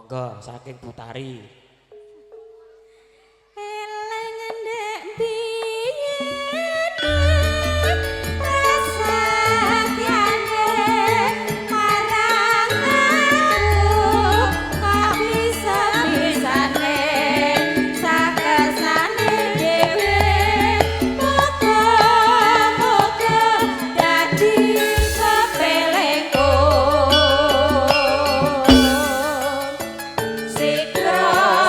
Monggo saking Butari. Sikro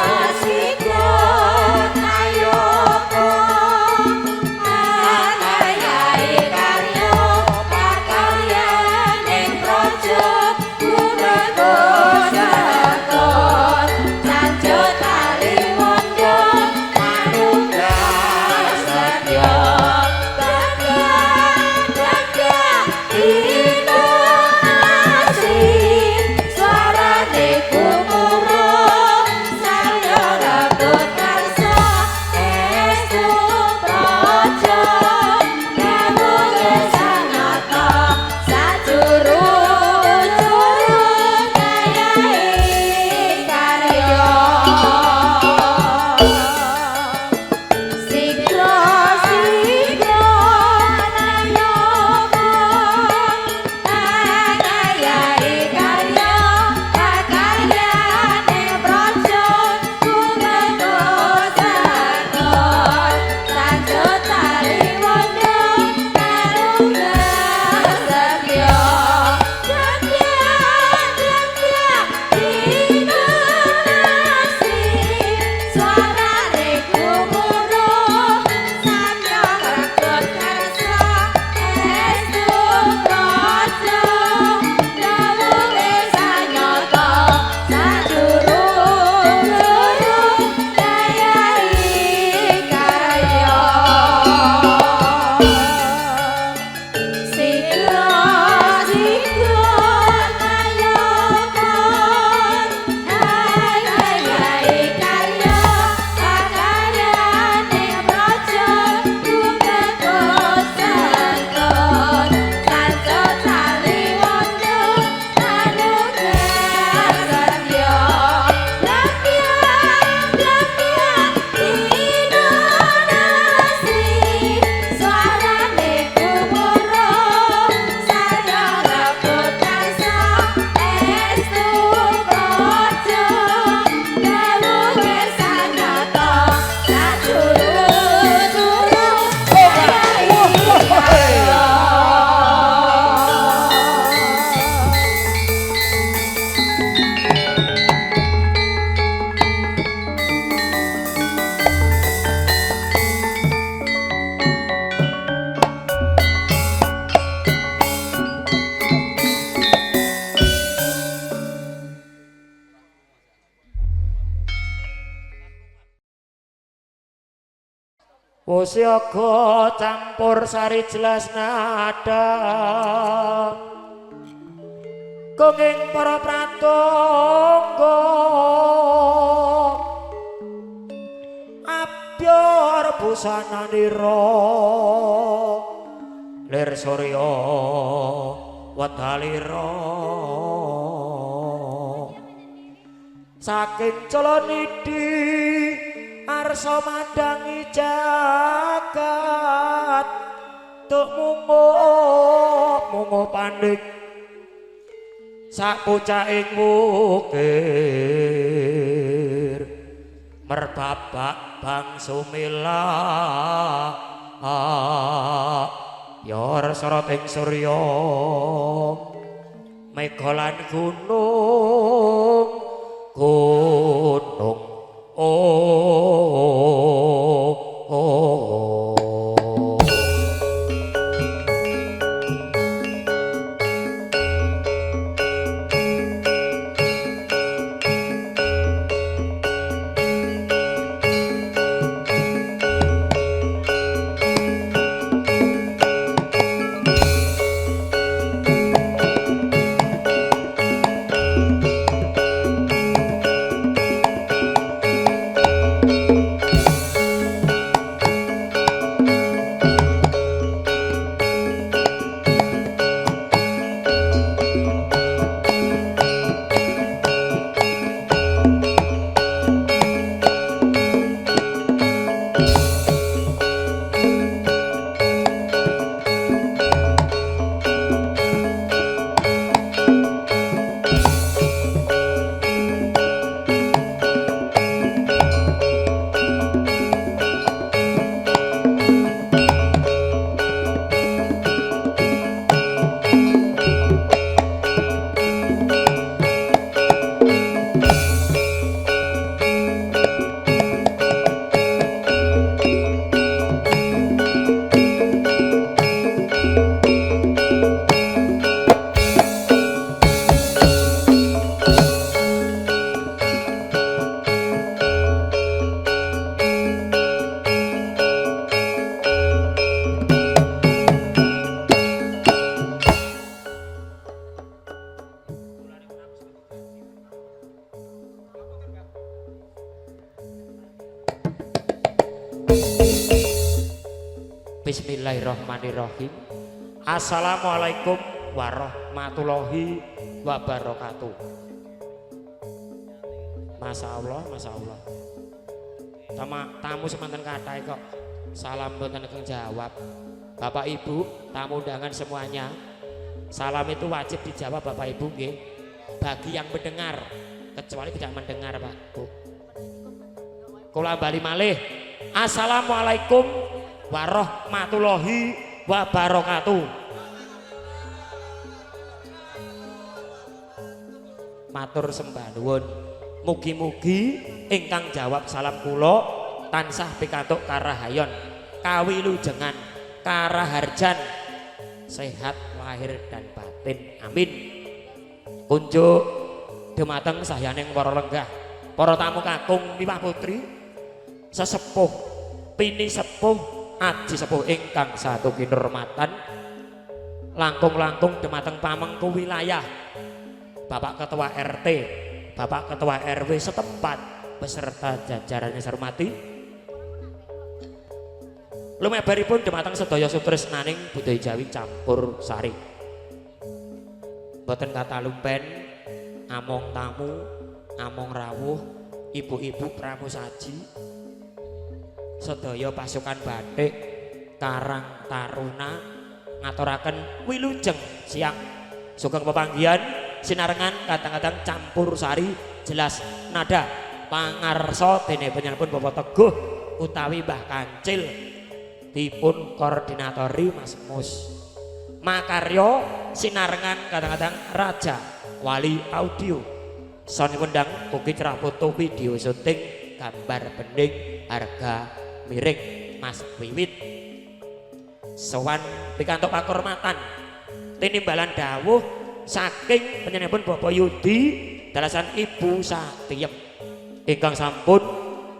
Siaga campur sari jelas nada kenging para pratangga abyor busananira lir surya wedalira saking Calanidi arsa mandangi jagat tuk mungu panik sak pucaking wukir merbabak bang sumilah yor sorot ing surya mega lan gunung Bismillahirrahmanirrahim. Assalamualaikum warahmatullahi wabarakatuh. Masya Allah, Masya Allah. Tamu semanten kathah kok. Salam mboten keng jawab. Bapak Ibu, tamu undangan semuanya. Salam itu wajib dijawab Bapak Ibu nggih. Bagi yang mendengar, kecuali tidak mendengar Pak Bu. Kula bali malih. Assalamualaikum warahmatullahi wabarakatuh. Matur sembah nuwun. Mugi-mugi ingkang jawab salam kula tansah pikantuk karahayon, kawilujengan, karaharjan, sehat lahir dan batin. Amin. Kunjuk dumateng sahyaning para lenggah, para tamu kakung miwah putri, sesepuh, pini sepuh, aji sepuh ingkang satu kinurmatan, langkung-langkung dumateng pamengku wilayah, Bapak Ketua RT, Bapak Ketua RW setempat beserta jajarannya saya hormati. Lumebaripun dumateng sedaya sutresnaning budaya Jawi campur sari. Boten kata lumpen, among tamu, among rawuh, ibu-ibu pramusaji, sedaya pasukan batik, karang taruna, ngaturaken wilujeng siang sugeng pepanggihan sinarengan kadang-kadang campur sari jelas nada pangarsa dene panjenenganipun Bapak Teguh utawi Mbah Kancil dipun koordinatori Mas Mus. Makarya sinarengan kadang-kadang Raja Wali Audio sonipun ndang ugi cerah foto video syuting gambar bening harga miring Mas Wiwit sowan pikantuk pakurmatan tinimbalan dawuh saking panjenenganipun Bapak Yudi dalasan Ibu Satiem ingkang sampun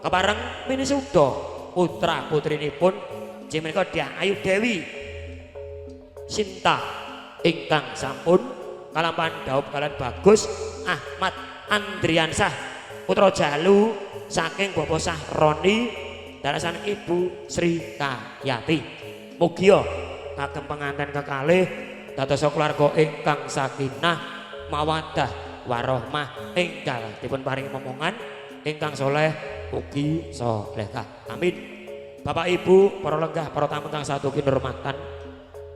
kepareng minisuda putra putrinipun inggih menika Dyah Ayu Dewi Sinta ingkang sampun kalampahan dhaup kalian Bagus Ahmad Andriansah putra Jalu saking Bapak Sahroni dalasan Ibu Sri Kayati. Mugi kagem pengantin kekalih dados keluarga ingkang sakinah mawaddah warahmah enggal dipun paringi momongan ingkang soleh ugi solehah. Amin. Bapak Ibu, para lenggah, para tamu kang sadugi nurmatan.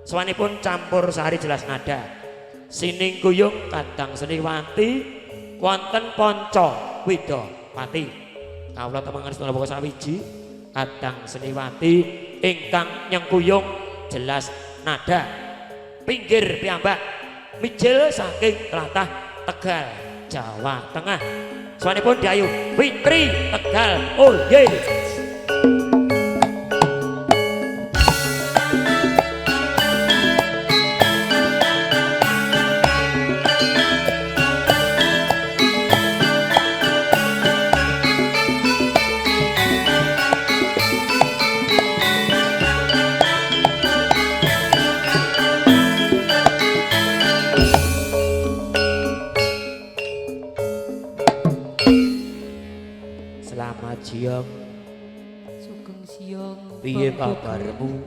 Sawanipun campur sari jelas nada. Sining kuyung kadang seniwati wonten panca widopati. Kawula temangan setunggal pokok sawiji kadang seniwati ingkang nyengkuyung jelas nada. Pinggir piyambak mijil saking tlatah Tegal Jawa Tengah. Sawanipun Dayu Fitri Tegal. Oh ye. Siang, sugeng siang. Piye kabarmu?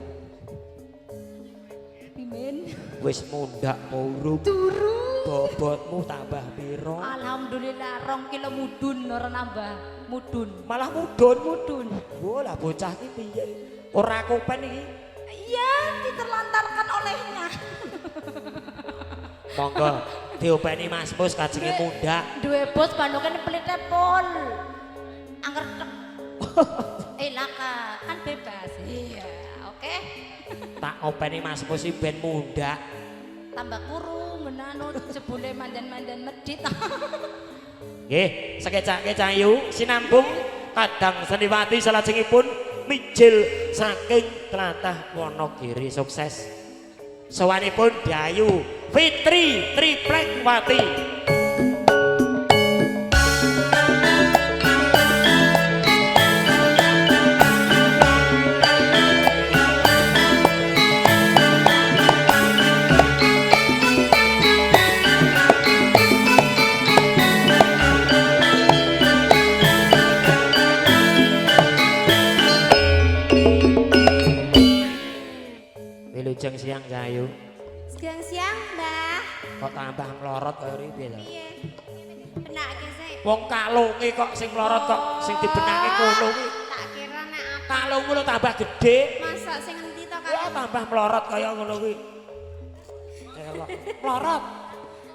Pimen? Wis mundhak murub. Turu. Bobotmu tambah piro? Alhamdulillah 2 kilo mudun ora nambah mudun. Malah mudun. Oh lah bocah iki piye? Ora kopen iki? Iya, diterlantarkan olehnya. Monggo diopeni Mas Mus kajenge mundhak. Duwe bos bandokan pelite pol. Angger laka kan bebas. Iya, oke. Tak openi Mas Mus iki ben mundhak. Tambah kuru menano jebule mandan-mandan medit. Nggih, sekecak-kecak ayu sinambung kadang seniwati salajengipun mijil saking tlatah Wonogiri sukses. Sawanipun Dayu Fitri Triplek-wati. Wilujeng siang Cahayu. Siang, Mbah. Kok tambah melorot kaya ripi lho. Iya. Benake sik. Wong kalunge kok sing melorot kok sing dibenake kono kuwi. Tak kira nek apa. Kalungmu lho tambah gede. Masa sing endi to Ya tambah melorot kaya ngono kuwi. Melorot.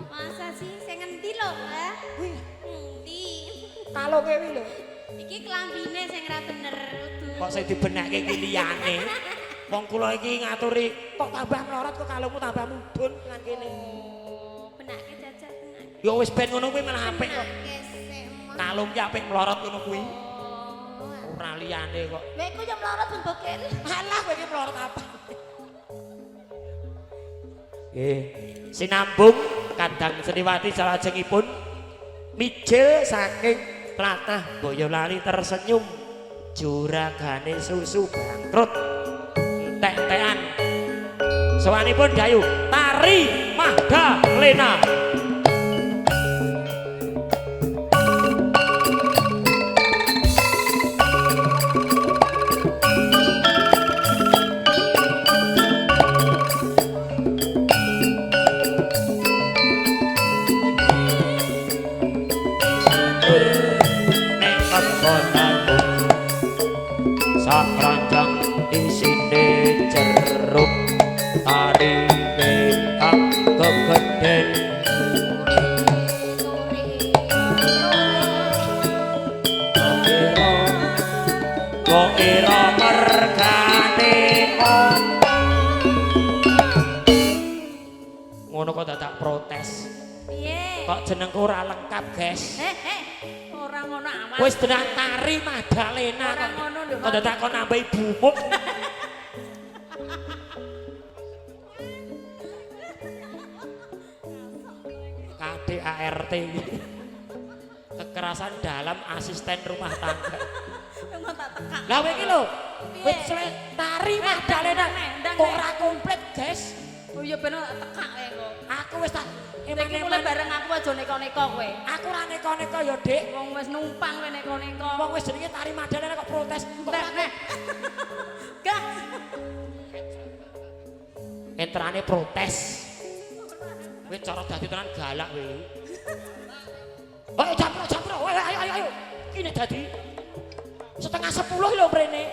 Masa sih sing endi lho, Mbah? Kuwi Endi? kalunge kuwi lho. Iki klambine sing ra bener kudu. Kok sing dibenake iki liyane. Wong kula iki ngaturi kok tambah melorot kok kalungmu tambah mudhun nang kene. Oh, benake jajal benake. Ya wis ben ngono kuwi malah apik kok. Benake sik. Kalung ki apik melorot ngono kuwi. Oh. Ora liyane kok. Lha iku yo mlorot ben bokel. Alah kowe iki melorot apa? Nggih, sinambung kadang seniwati salajengipun mijil saking tlatah Boyolali tersenyum juragane susu bangkrut. Tek-tekan sawanipun Dayu Tari Magdalena. Sakranjang isine jeruk tarine kang kegeden kok ira mergane ngono kok dadak protes. Piye? Kok jenengku ora lengkap, guys. Ora ngono amat. Wis tenan Tari Magdalena Ora ngono lho. kok dadak kok nambahi bumuk. KDART kekerasan dalam asisten rumah tangga. Ngono tak tekak. Lah kowe iki lho. Wis suwe tari Magdalena ndang, ora komplit, guys. Oh iya ben tak tekak kowe kok. Aku wis tak Iki mulai bareng aku aja neko-neko kowe. Aku ora neko-neko ya, Dik. Wong wis numpang kowe neko-neko. Wong wis jenenge tari Magdalena kok protes. Nek. Gas. Entrane protes. Kowe cara dadi tenan galak kowe. Ayo jampro. Ayo. Kene dadi setengah 10 lho mrene.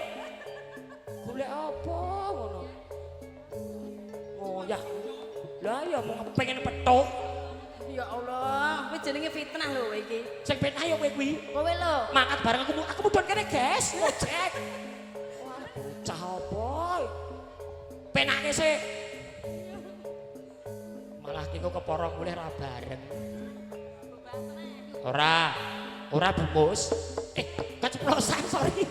Golek apa ngono? Oh ya. Lah ya mau pengen petuk. Ya Allah, kuwi jenenge fitnah lho kowe iki. Sing fitnah ya kowe kuwi. Kowe lho. Mangkat bareng aku mudhun kene, guys. Ngojek. Wah, bocah apa? Penake sih. Malah kiko keporo mulih ra bareng. Ora bumus. Keceplosan, sorry.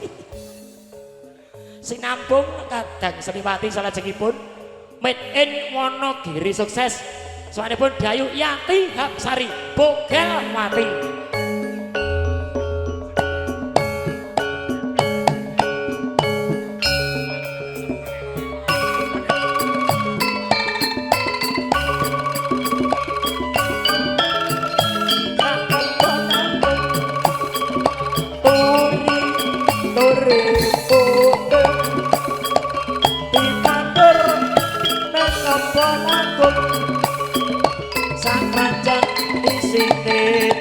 Sinambung kadang Seniwati salajengipun made in Wonogiri sukses. Soalipun Dayu Yati Hapsari Bogelwati.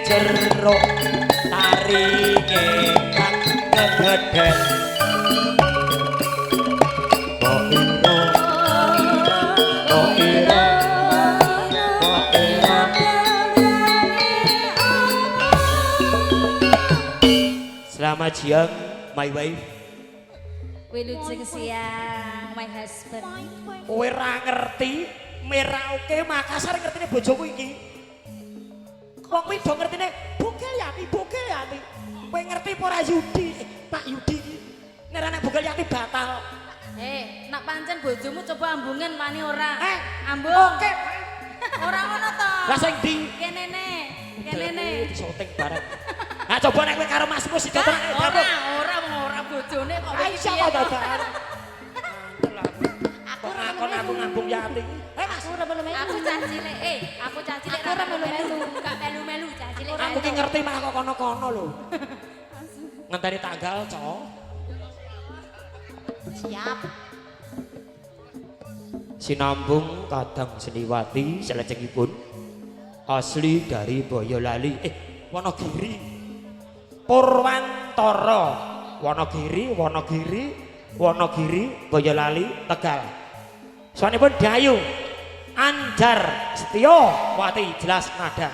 Jeruk tari kang kegeden Selamat siang my wife. Wilujeng siang my husband. Kowe ra ngerti Merauke Makassar ngertine bojoku iki. Wong kuwi do ngertine Bogelwati. Kowe ngerti apa ora Yudi? Pak Yudi iki. Nek ora nek Bogelwati batal. Nak pancen bojomu coba ambungen wani ora? Ambung. Oke. Ora ngono to. Lah sing ndi? Kenene. Syuting bareng. Nah coba nek kowe karo Masmu sida to nek dapur. Ora bojone kok Aisyah kok dadak. Aku ngambung Yati. Mas, aku cah cilik. Aku cah cilik ora melu-melu. Gak melu-melu cah cilik. Aku ki ngerti malah kok kono-kono lho. Ngenteni tanggal, Cok. Siap. Sinambung kadang Seniwati salajengipun asli dari Boyolali. Wonogiri. Purwantara. Wonogiri, Boyolali, Tegal. Soalipun Dayu Anjar Setiawati jelas nada.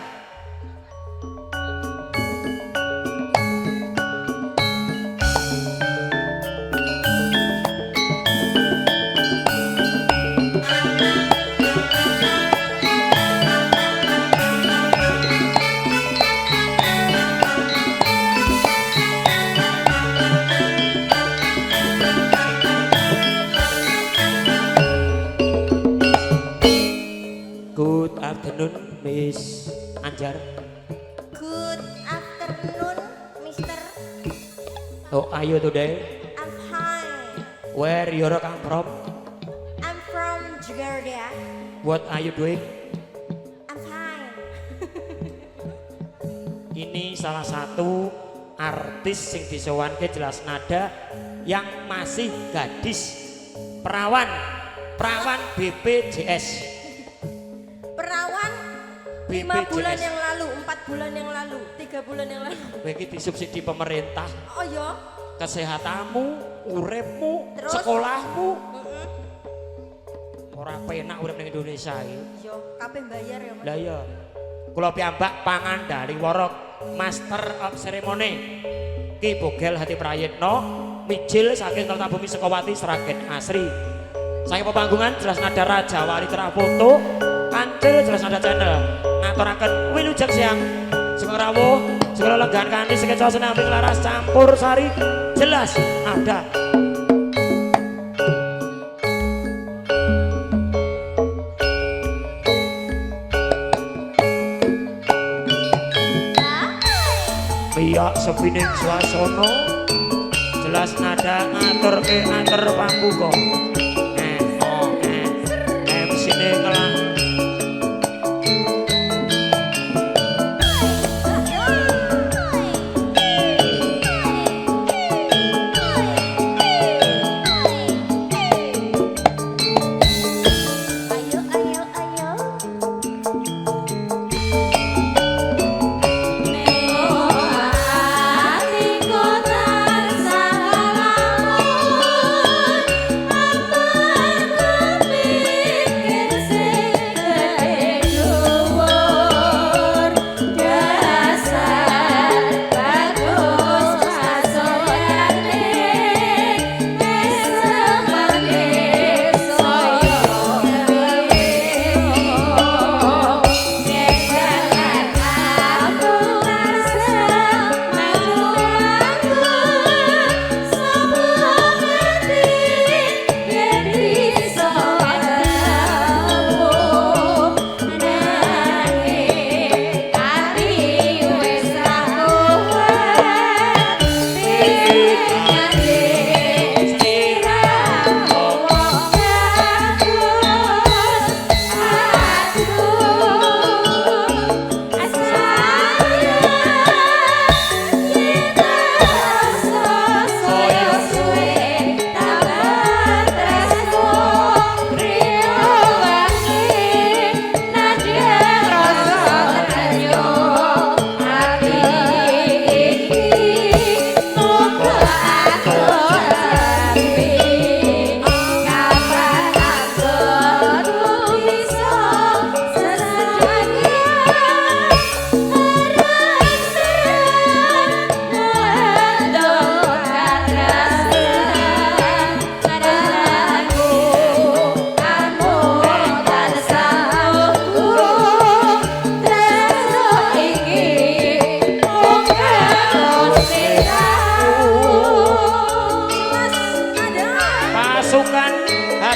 Good afternoon, Miss Anjar. Good afternoon, Mister. How are you today? I'm fine. Where you come from? I'm from Jakarta. What are you doing? I'm fine. Ini salah satu artis sing disowanke jelas nada yang masih gadis, perawan BPJS. Perawan 5 BPJS. bulan yang lalu, 4 bulan yang lalu, 3 bulan yang lalu. Iki disubsidi pemerintah. Oh ya? Kesehatanmu, uripmu, Terus? sekolahmu. Ora penak urip ning Indonesia iki. Yo, kabeh bayar ya, Mas. Lah iya. Kula piyambak pangandali Worok Master of Ceremony. Ki Bogelwati Prayitno, mijil saking Kertabumi Sekowati Sragen Asri. Saking pepanggungan jelas nada Raja Wali Foto, Kancil jelas nada channel. Ngaturaken wilujeng siang. Sing rawuh, sing lenggan kanthi sekeca senampi laras campur sari jelas ada. Piyak sepining swasana 12 nada ngatur ke atur pambuka MC ne kelang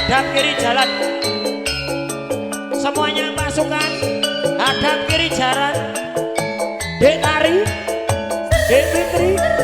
hadap kiri jalan semuanya pasukan hadap kiri jalan Dek Tari Dek Fitri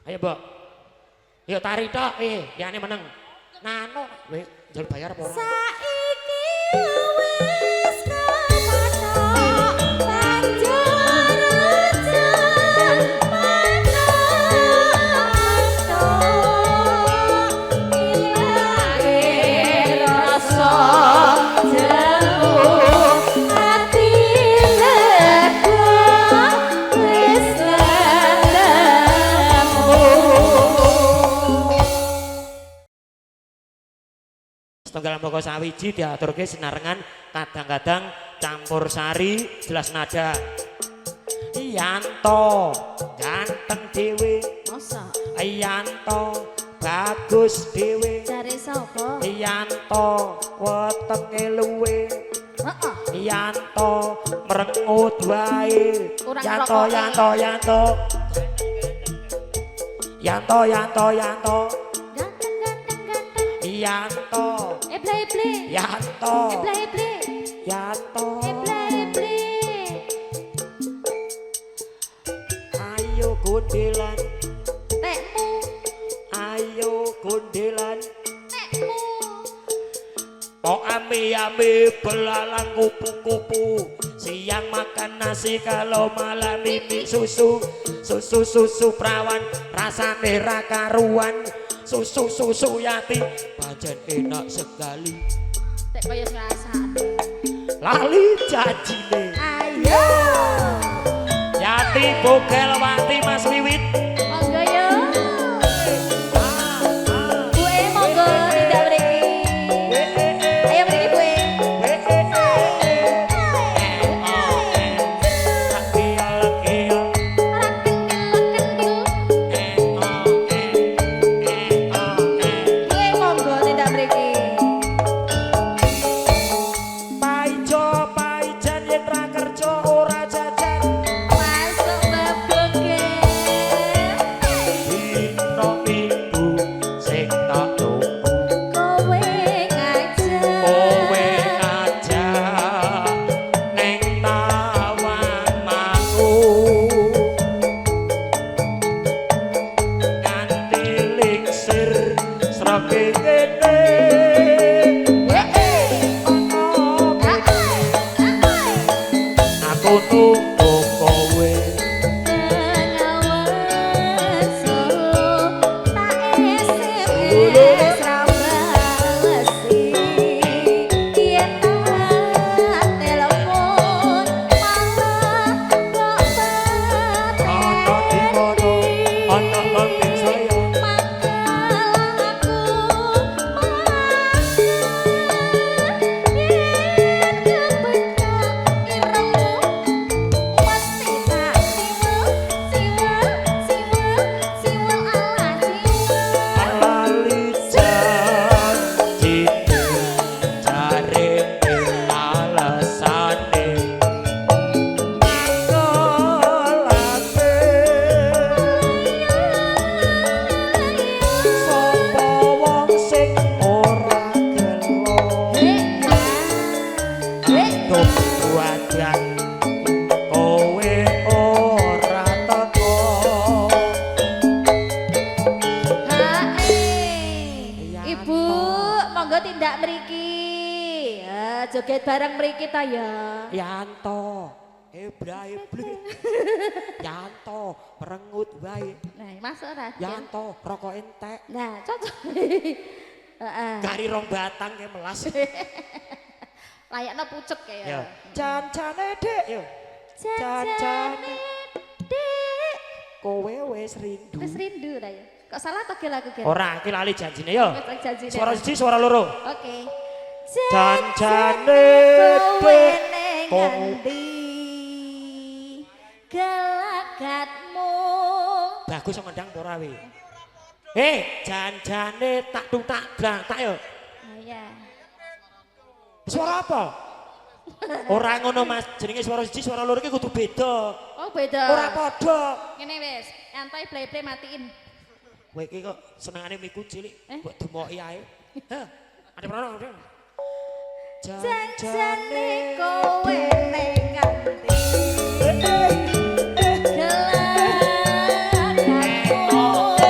Ayo, Mbok. Yo tari tok, liyane meneng. Nano, weh, njol bayar apa ora? Saiki wis kepatok banjur jan manungsa ilahe rasa jemu ati lega wis ketemu. Setunggal moko sawiji diaturke senarengan kadang-kadang campur sari jelas nada. Yanto ganteng dhewe, Masa Yanto bagus dhewe, cari sapa? Yanto wetenge luwe, Heeh. Yanto merengut wae. Kurang Yanto rokoke. Yanto Yanto Yanto Yanto Yanto Ganteng. Yanto Eble. Yanto Eble. Yanto Eble. ayo gundelan Tekmu. ayo gundelan Tekmu. oh ame belalang kupu-kupu siang makan nasi kalau malam mimpi susu perawan rasane ra karuan susu yati pancen enak sekali Tek kaya ngrasakne. lali janjine Ayo. yati bogel wati mas wiwit Monggo yo. Bue monggo tidak mriki. Ayo mriki bue. Bue monggo tidak mriki. Paijan yen ra kerja ora jajan Masuk beboge. dino minggu sing tak tunggu Kowe ngajak. kowe ngajak neng tawang mangu nganti lingsir srege kene aku tunggu kowe ana di kono ana penting saya lali janjine jarene alasane ninggalake sapa wong sing ora gelo wajan kowe ora teko Ibu, monggo tindak mriki. Ya, joget bareng mriki ta ya. Yanto Eble Yanto merengut wae Nah, masuk ora? Yanto rokok entek Nah, cocok. Heeh. gari rong batang ke melas Layakno pucuk yo kaya. jancane dek yo Janjane Dik. kowe wis rindu Wis rindu ta ya. Kok salah to lagu gen? ora iki lali janjine yo Wis janjine. suara siji suara loro Oke. Janjane kowe Dik. ning Kowe. ngendi? Gelagatmu. bagus sing ngendang ora we janjane tak tung tak blang tak yo Oh iya. suara apa ora ngono Mas jenenge suara siji suara loro iki kudu beda Oh beda. ora padha Ngene wis, nyantai play matiin. kowe iki kok senengane miku cilik mbok demoki ae heh ada prono Janjane kowe ning ngendi? Gelagatmu.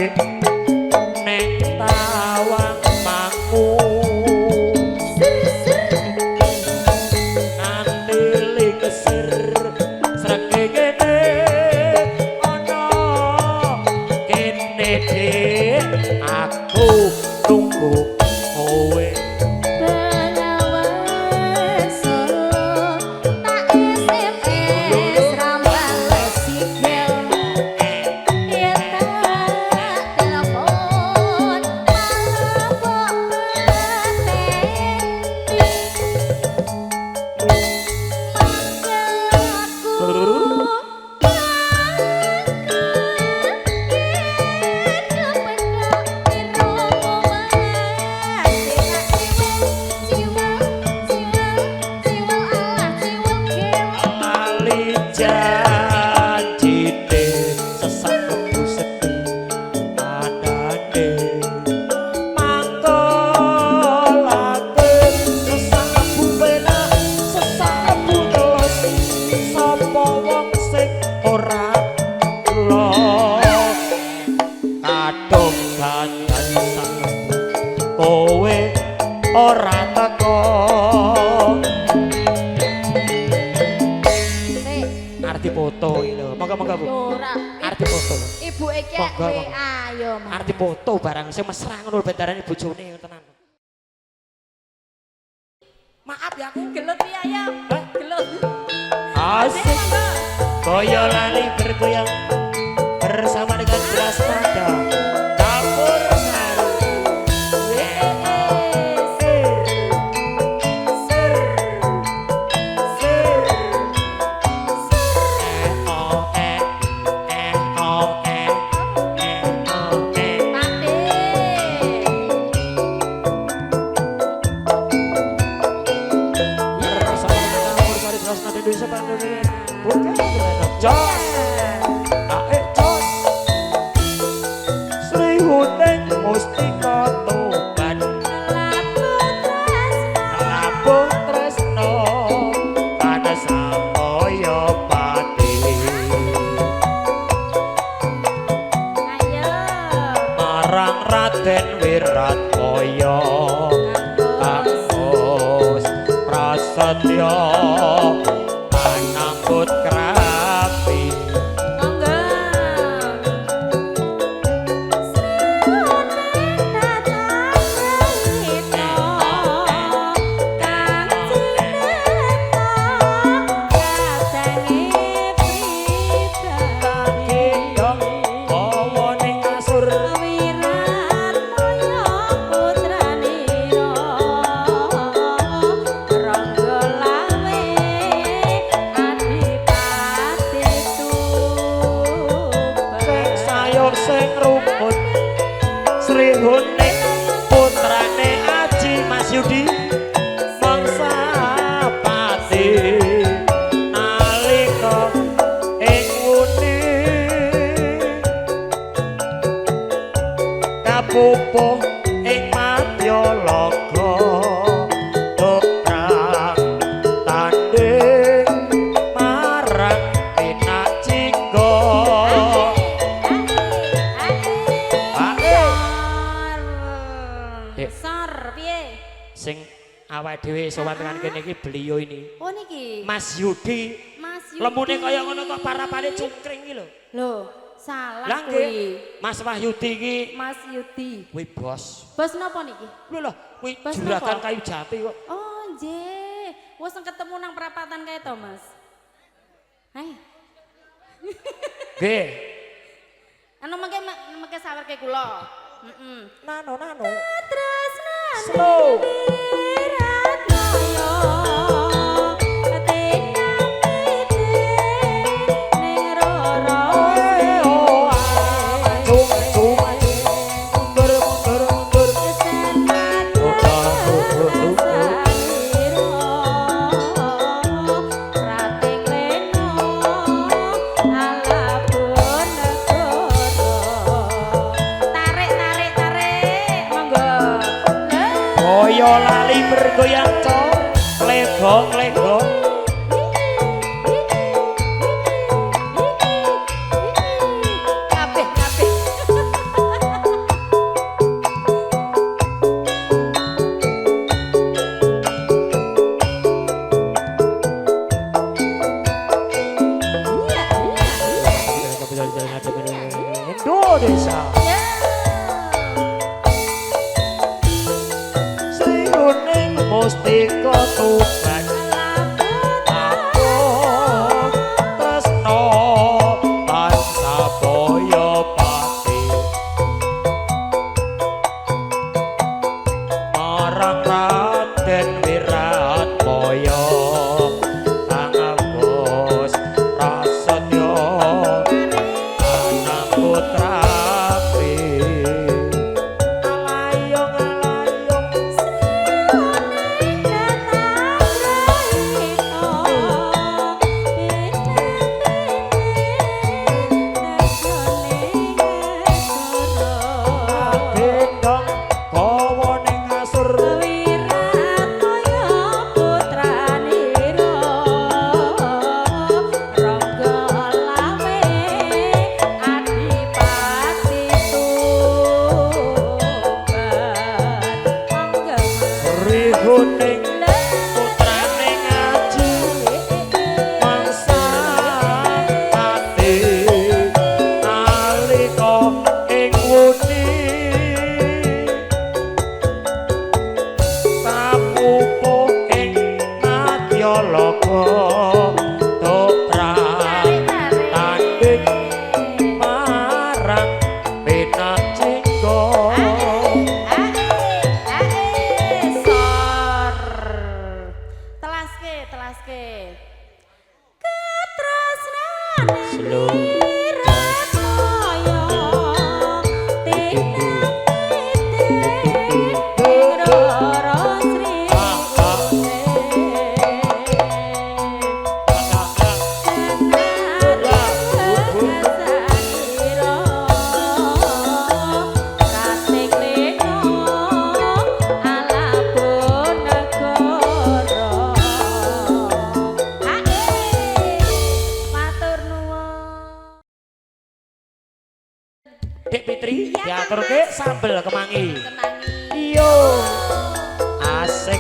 ning tawang mangku nganti lingsir srengenge ana kene dik aku tunggu kowe ora teko arti foto iki lho monggo-monggo Bu arti foto ibu iki ayo arti foto barang sing mesra ngono bendarane bojone tenan maaf ya aku Gelut piye ayo? Gelut. asik koyo lali bergoyang bersama dengan beras pada campur sari Raden Wiratmaya Kamus Prasetya Anambut Krapi sing rumput Sri Huning putrane Aji Mas Yudi mangsa pati nalika ing wuni kapupuh ing Madyalaga dobrang tanding marang Pinak Jingga Sor piye? sing awake dhewe sowan tekan kene iki beliau ini Oh niki. Mas Yudi. Mas Yudi. Lemune kaya ngono kok parapane cungkring iki lho. Lho, salah Lah kuwi. nggih. Mas Wahyudi iki Mas Yudi. kuwi bos. Bos napa niki? Lho lho, kuwi Bos juragan napa? kayu jati kok. Oh, nggih. Wes ketemu nang perapatan kae to, Mas. Hai. Nggih. Anu mengke sawerke kula. Heeh. Nano. Tresnan Slow. Kaya lali bergoyang cok lego kabeh Sri kuning mustika tuban aku tresno lan sabaya pati marang Raden Wiratmaya kang agus prasetya anak putrapi alayong alayong gendong kawa ning asur Sri kuning putrane ngaji mangsa ati nalika ing wuni sapupuh ing Nadyalaga toprak tanding marang Pinak Jenggo Telaske. Slow. Dek Fitri diaturke sambel kemangi. Iyo asik